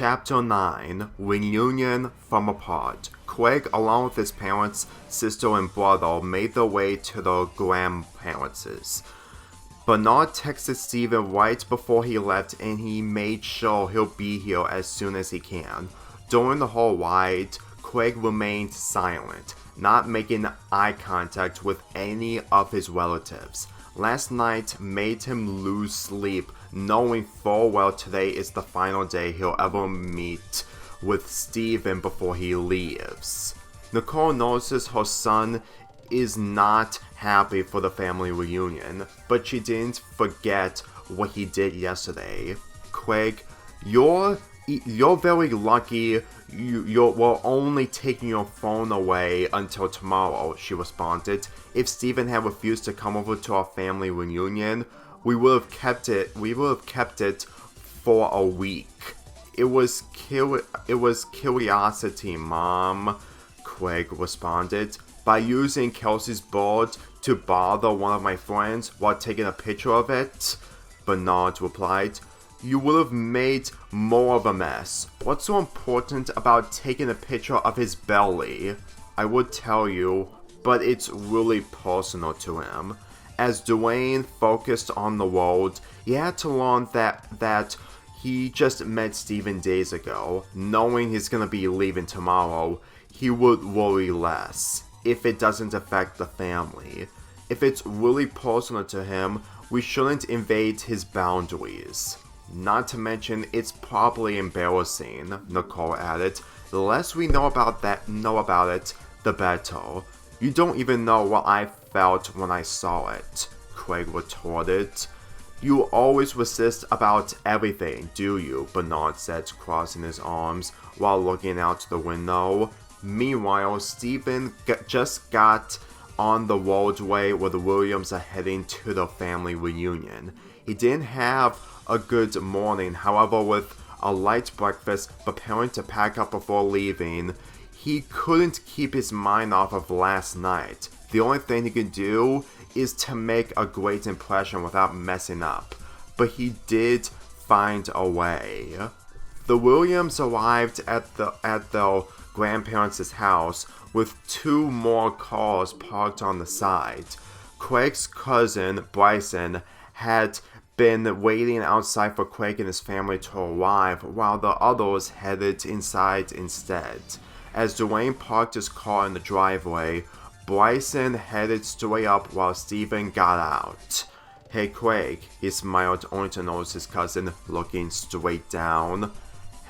Chapter 9, Reunion from Apart. Craig, along with his parents, sister, and brother, made their way to their grandparents'. Bernard texted Steven right before he left, and he made sure he'll be here as soon as he can. During the whole ride, Craig remained silent, not making eye contact with any of his relatives. Last night made him lose sleep, knowing full well today is the final day he'll ever meet with Steven before he leaves. Nicole notices her son is not happy for the family reunion, but she didn't forget what he did yesterday. Craig, you're very lucky we're only taking your phone away until tomorrow, she responded. If Steven had refused to come over to our family reunion, we would have kept it for a week. It was curiosity, Mom, Craig responded. By using Kelsey's board to bother one of my friends while taking a picture of it, Bernard replied. You would have made more of a mess. What's so important about taking a picture of his belly? I would tell you, but it's really personal to him. As Dwayne focused on the world, he had to learn that he just met Steven days ago. Knowing he's gonna be leaving tomorrow, he would worry less if it doesn't affect the family. If it's really personal to him, we shouldn't invade his boundaries. Not to mention, it's probably embarrassing, Nicole added. The less we know about it, the better. You don't even know what I felt when I saw it, Craig retorted. You always resist about everything, do you? Bernard said, crossing his arms while looking out the window. Meanwhile, Steven just got on the roadway where the Williams are heading to the family reunion. He didn't have a good morning, however, with a light breakfast, preparing to pack up before leaving, he couldn't keep his mind off of last night. The only thing he could do is to make a great impression without messing up, but he did find a way. The Williams arrived at their grandparents' house with 2 more cars parked on the side. Craig's cousin, Bryson, had been waiting outside for Craig and his family to arrive while the others headed inside instead. As Dwayne parked his car in the driveway, Bryson headed straight up while Steven got out. Hey Craig, he smiled only to notice his cousin looking straight down.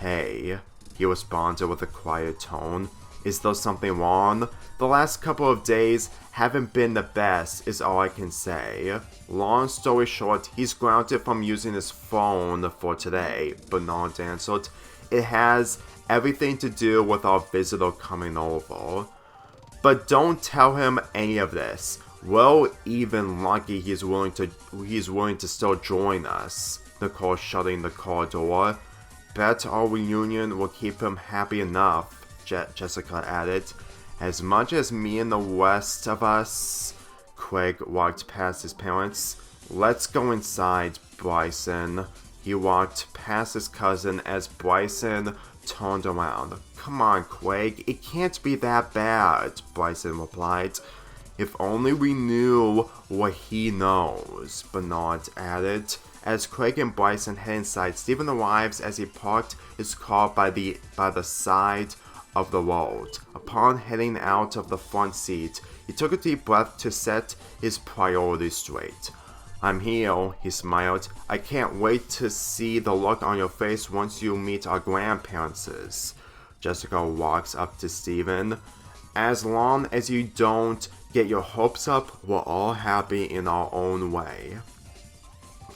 Hey, he responded with a quiet tone. Is there something wrong? The last couple of days haven't been the best, is all I can say. Long story short, he's grounded from using his phone for today, Bernard answered. It has everything to do with our visitor coming over. But don't tell him any of this. We're even lucky he's willing to still join us. Nicole shutting the car door. Bet our reunion will keep him happy enough, Jessica added. As much as me and the rest of us. Craig walked past his parents. Let's go inside, Bryson. He walked past his cousin as Bryson turned around. Come on, Craig, it can't be that bad, Bryson replied. If only we knew what he knows, Bernard added. As Craig and Bryson head inside, Steven arrives as he parked his car by the side of the road. Upon heading out of the front seat, he took a deep breath to set his priorities straight. I'm here, he smiled. I can't wait to see the look on your face once you meet our grandparents. Jessica walks up to Steven. As long as you don't get your hopes up, we're all happy in our own way.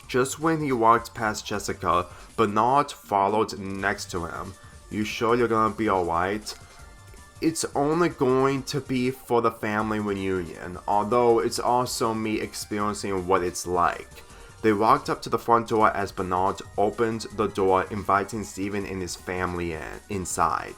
Just when he walked past Jessica, Bernard followed next to him. You sure you're gonna be alright? It's only going to be for the family reunion, although it's also me experiencing what it's like. They walked up to the front door as Bernard opened the door, inviting Steven and his family inside.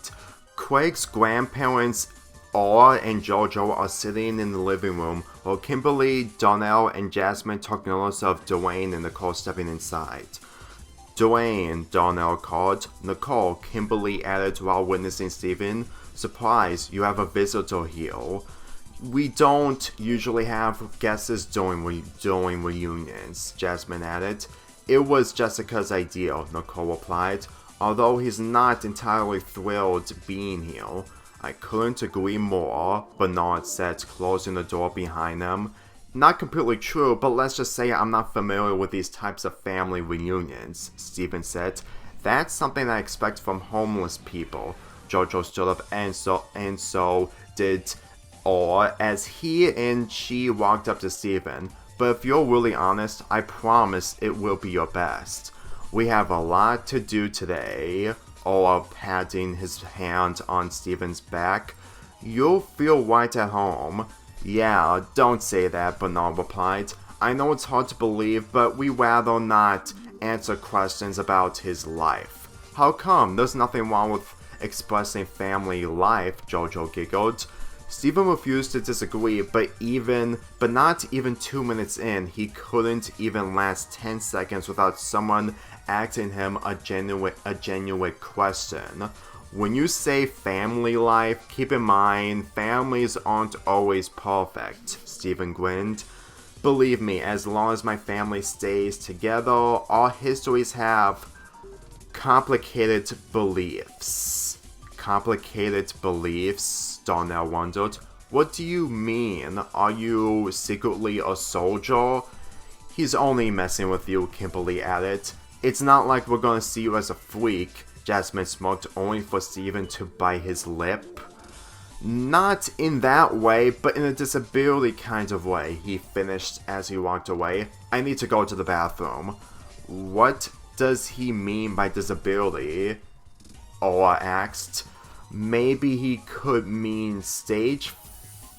Craig's grandparents, Aura and Jojo, are sitting in the living room, while Kimberly, Donnell, and Jasmine took notice of Dwayne and Nicole stepping inside. Dwayne, Donnell called. Nicole, Kimberly added while witnessing Steven. Surprise, you have a visitor here. We don't usually have guests during reunions, Jasmine added. It was Jessica's idea, Nicole replied, although he's not entirely thrilled being here. I couldn't agree more, Bernard said, closing the door behind him. Not completely true, but let's just say I'm not familiar with these types of family reunions, Steven said. That's something I expect from homeless people. Jojo stood up and so did Or as he and she walked up to Steven. But if you're really honest, I promise it will be your best. We have a lot to do today. Or patting his hand on Steven's back. You'll feel right at home. Yeah, don't say that, Bernard replied. I know it's hard to believe, but we rather not answer questions about his life. How come? There's nothing wrong with expressing family life, Jojo giggled. Steven refused to disagree, but not even 2 minutes in, he couldn't even last 10 seconds without someone asking him a genuine question. When you say family life, keep in mind, families aren't always perfect, Steven grinned. Believe me, as long as my family stays together, our histories have complicated beliefs. Complicated beliefs? Donnell wondered. What do you mean? Are you secretly a soldier? He's only messing with you, Kimberly added. It's not like we're gonna see you as a freak. Jasmine smoked only for Steven to bite his lip. Not in that way, but in a disability kind of way, he finished as he walked away. I need to go to the bathroom. What does he mean by disability? Ola asked. Maybe he could mean stage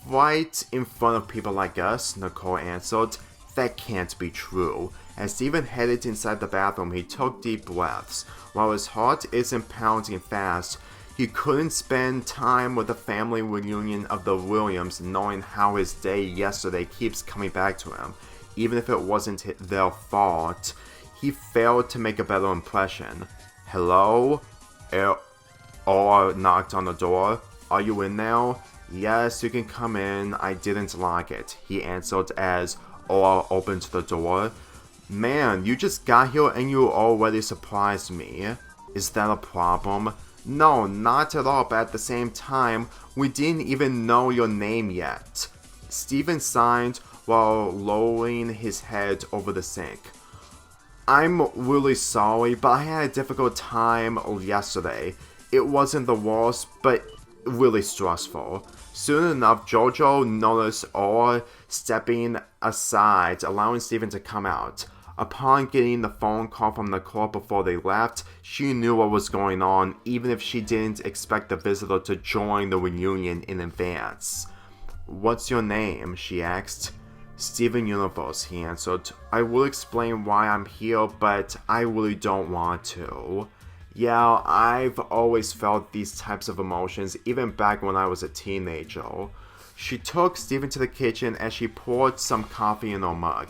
fright in front of people like us, Nicole answered. That can't be true. As Steven headed inside the bathroom, he took deep breaths. While his heart isn't pounding fast, he couldn't spend time with the family reunion of the Williams knowing how his day yesterday keeps coming back to him. Even if it wasn't their fault, he failed to make a better impression. Hello? Or knocked on the door. Are you in there? Yes, you can come in. I didn't lock it, he answered as Ola opened the door. Man, you just got here and you already surprised me. Is that a problem? No, not at all, but at the same time, we didn't even know your name yet. Steven signed while lowering his head over the sink. I'm really sorry, but I had a difficult time yesterday. It wasn't the worst, but really stressful. Soon enough, Jojo noticed Ola stepping aside, allowing Steven to come out. Upon getting the phone call from Nicole before they left, she knew what was going on, even if she didn't expect the visitor to join the reunion in advance. What's your name? She asked. Steven Universe, he answered. I will explain why I'm here, but I really don't want to. Yeah, I've always felt these types of emotions, even back when I was a teenager. She took Steven to the kitchen as she poured some coffee in her mug.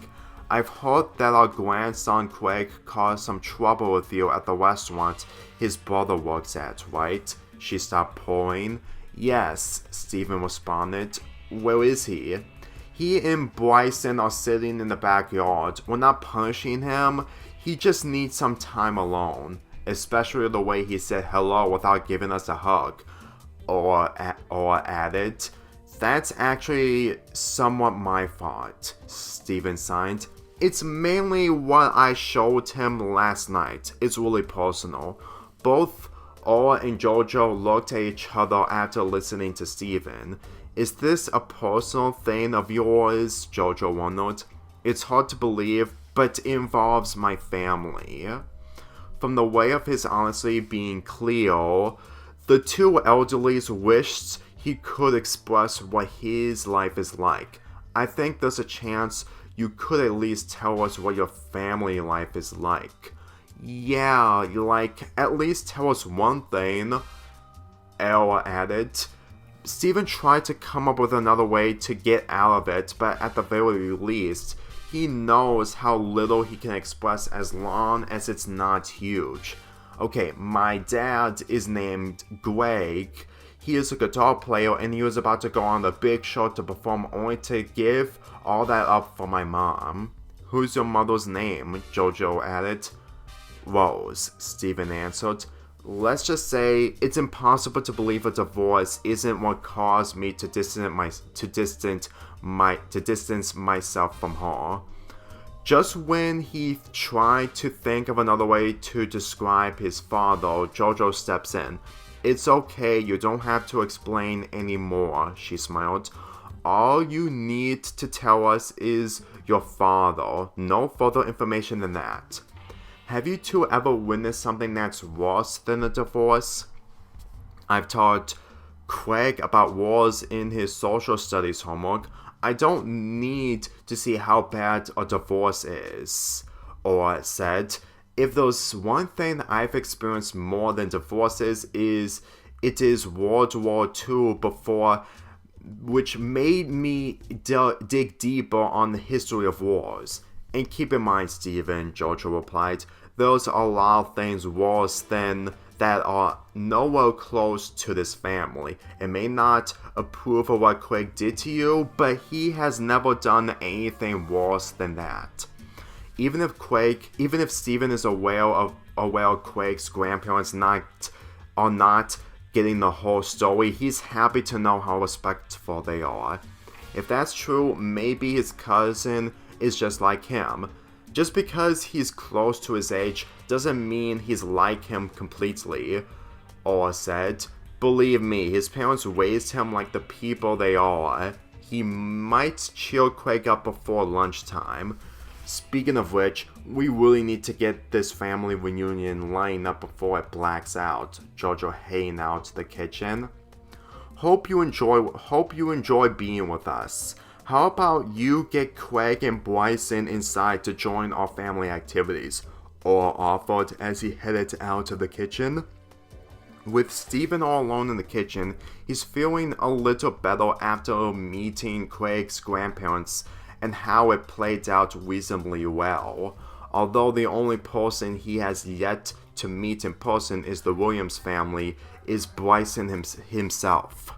I've heard that our grandson Craig caused some trouble with you at the restaurant his brother works at, right? She stopped pouring. Yes, Steven responded. Where is he? He and Bryson are sitting in the backyard. We're not punishing him. He just needs some time alone. Especially the way he said hello without giving us a hug. Or added, that's actually somewhat my fault, Steven signed. It's mainly what I showed him last night. It's really personal. Both Ola and Jojo looked at each other after listening to Steven. Is this a personal thing of yours? Jojo wondered. It's hard to believe, but it involves my family. From the way of his honesty being clear, the two elderlies wished he could express what his life is like. I think there's a chance you could at least tell us what your family life is like. Yeah, like, at least tell us one thing, Ella added. Steven tried to come up with another way to get out of it, but at the very least, he knows how little he can express as long as it's not huge. Okay, my dad is named Greg. He is a guitar player and he was about to go on the big show to perform only to give all that up for my mom. Who's your mother's name? Jojo added. Rose, Steven answered. Let's just say it's impossible to believe a divorce isn't what caused me to distance myself from her. Just when he tried to think of another way to describe his father, Jojo steps in. It's okay, you don't have to explain anymore, she smiled. All you need to tell us is your father. No further information than that. Have you two ever witnessed something that's worse than a divorce? I've taught Craig about wars in his social studies homework. I don't need to see how bad a divorce is. Or said, if there's one thing I've experienced more than divorces it is World War II before, which made me dig deeper on the history of wars. And keep in mind, Steven, Jojo replied, there's a lot of things worse than that are nowhere close to this family. It may not approve of what Craig did to you, but he has never done anything worse than that. Even if Steven is aware of Craig's grandparents are not getting the whole story, he's happy to know how respectful they are. If that's true, maybe his cousin is just like him. Just because he's close to his age doesn't mean he's like him completely. Or said, believe me, his parents raised him like the people they are. He might cheer Craig up before lunchtime. Speaking of which, we really need to get this family reunion lined up before it blacks out. Jojo heading out to the kitchen. Hope you enjoy being with us. How about you get Craig and Bryson inside to join our family activities? Or offered as he headed out of the kitchen. With Steven all alone in the kitchen, he's feeling a little better after meeting Craig's grandparents and how it played out reasonably well. Although the only person he has yet to meet in person is the Williams family, is Bryson himself.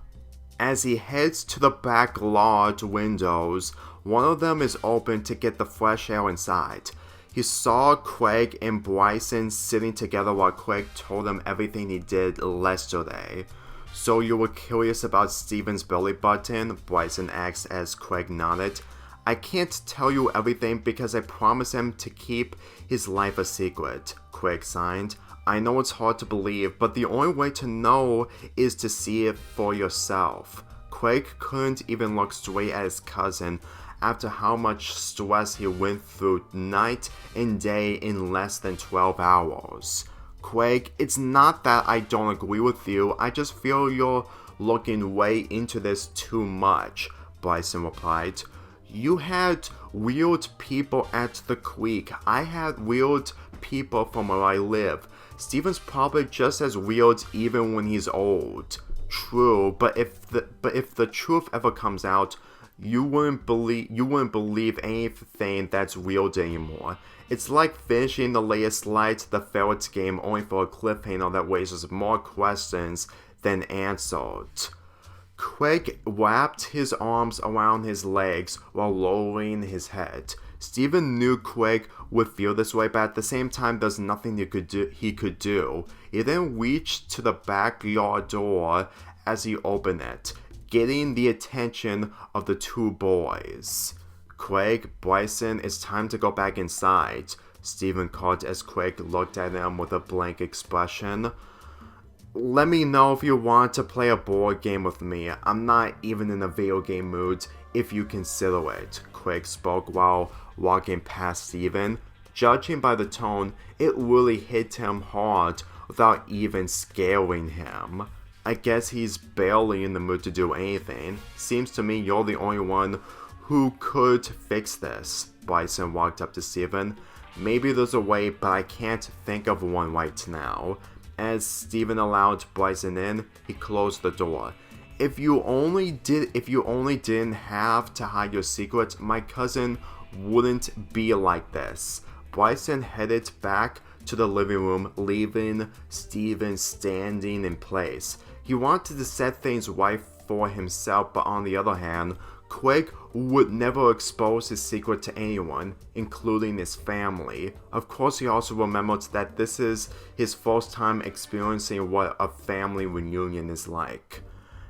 As he heads to the back large windows, one of them is open to get the fresh air inside. He saw Craig and Bryson sitting together while Craig told him everything he did yesterday. So you were curious about Steven's belly button? Bryson asked as Craig nodded. I can't tell you everything because I promised him to keep his life a secret, Craig signed. I know it's hard to believe, but the only way to know is to see it for yourself. Craig couldn't even look straight at his cousin after how much stress he went through night and day in less than 12 hours. Craig, it's not that I don't agree with you, I just feel you're looking way into this too much, Bryson replied. You had weird people at the creek. I had weird people from where I live. Steven's probably just as weird even when he's old. True, but if the truth ever comes out, you wouldn't believe anything that's weird anymore. It's like finishing the latest Light the Ferrets game only for a cliffhanger that raises more questions than answered. Craig wrapped his arms around his legs while lowering his head. Steven knew Craig would feel this way, but at the same time there's nothing he could do. He then reached to the backyard door as he opened it, getting the attention of the two boys. Craig, Bryson, it's time to go back inside, Steven called as Craig looked at him with a blank expression. Let me know if you want to play a board game with me. I'm not even in a video game mood if you consider it, Craig spoke while walking past Steven. Judging by the tone, it really hit him hard without even scaring him. I guess he's barely in the mood to do anything. Seems to me you're the only one who could fix this. Bryson walked up to Steven. Maybe there's a way, but I can't think of one right now. As Steven allowed Bryson in, he closed the door. If you only didn't have to hide your secret, my cousin wouldn't be like this. Bryson headed back to the living room, leaving Steven standing in place. He wanted to set things right for himself, but on the other hand, Craig would never expose his secret to anyone, including his family. Of course, he also remembered that this is his first time experiencing what a family reunion is like.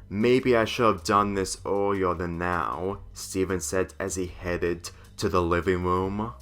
Maybe I should have done this earlier than now, Steven said as he headed to the living room.